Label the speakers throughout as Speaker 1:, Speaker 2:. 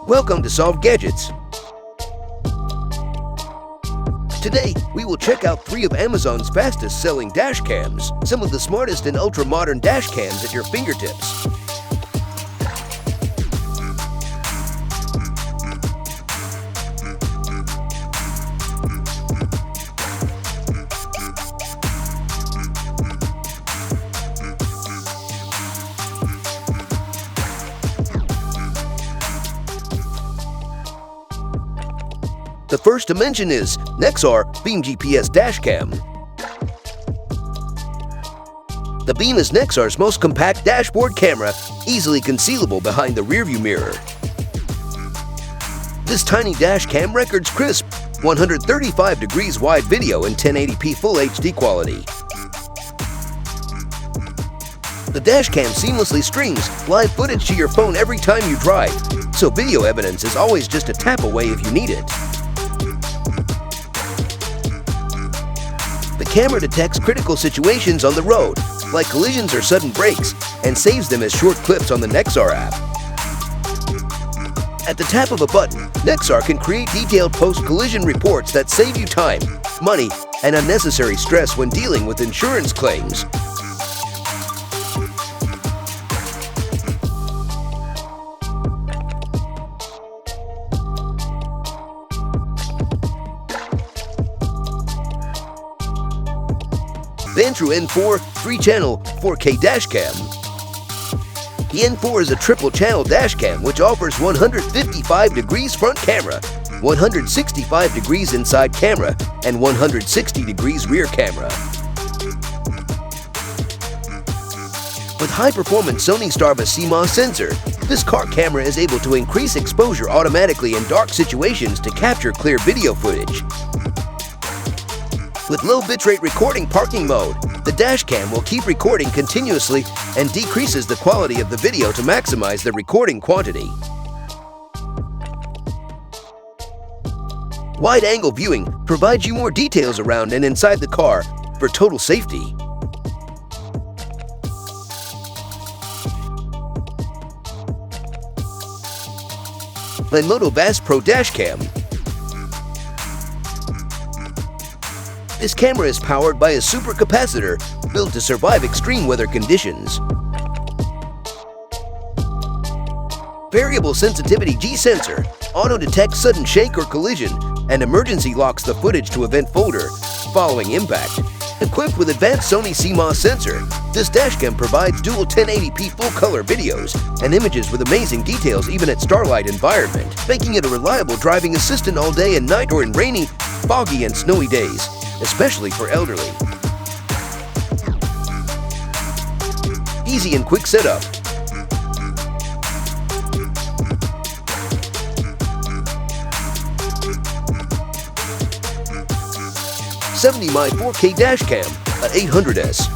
Speaker 1: Welcome to Solved Gadgets. Today, we will check out 3 of Amazon's fastest selling dash cams, some of the smartest and ultra-modern dash cams at your fingertips. The first to mention is Nexar Beam GPS Dash Cam. The Beam is Nexar's most compact dashboard camera, easily concealable behind the rearview mirror. This tiny dash cam records crisp 135 degrees wide video in 1080p Full HD quality. The dash cam seamlessly streams live footage to your phone every time you drive, so video evidence is always just a tap away if you need it. The camera detects critical situations on the road, like collisions or sudden brakes, and saves them as short clips on the Nexar app. At the tap of a button, Nexar can create detailed post-collision reports that save you time, money, and unnecessary stress when dealing with insurance claims. Vantrue N4 3-channel 4K dash cam. The N4 is a triple-channel dash cam which offers 155 degrees front camera, 165 degrees inside camera, and 160 degrees rear camera. With high-performance Sony Starburst CMOS sensor, this car camera is able to increase exposure automatically in dark situations to capture clear video footage. With low bitrate recording parking mode, the dash cam will keep recording continuously and decreases the quality of the video to maximize the recording quantity. Wide-angle viewing provides you more details around and inside the car for total safety. Moto Bass Pro dash cam. This camera is powered by a supercapacitor built to survive extreme weather conditions. Variable sensitivity G-sensor auto-detects sudden shake or collision and emergency locks the footage to event folder following impact. Equipped with advanced Sony CMOS sensor, this dashcam provides dual 1080p full-color videos and images with amazing details even at starlight environment, making it a reliable driving assistant all day and night or in rainy, foggy, and snowy days, especially for elderly. Easy and quick setup. $70mm 4K Dash Cam A800S.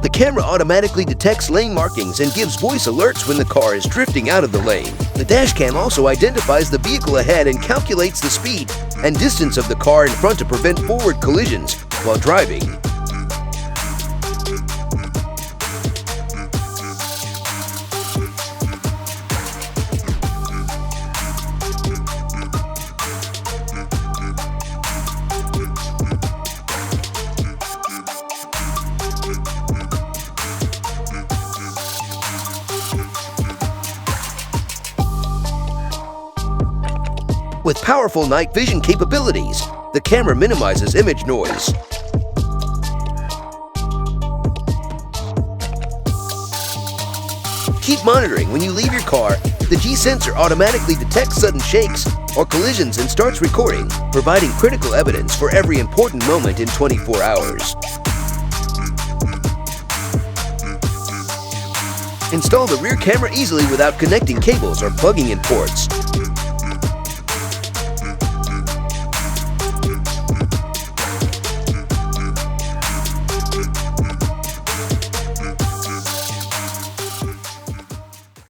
Speaker 1: The camera automatically detects lane markings and gives voice alerts when the car is drifting out of the lane. The dash cam also identifies the vehicle ahead and calculates the speed and distance of the car in front to prevent forward collisions while driving. With powerful night vision capabilities, the camera minimizes image noise. Keep monitoring when you leave your car. The G-sensor automatically detects sudden shakes or collisions and starts recording, providing critical evidence for every important moment in 24 hours. Install the rear camera easily without connecting cables or plugging in ports.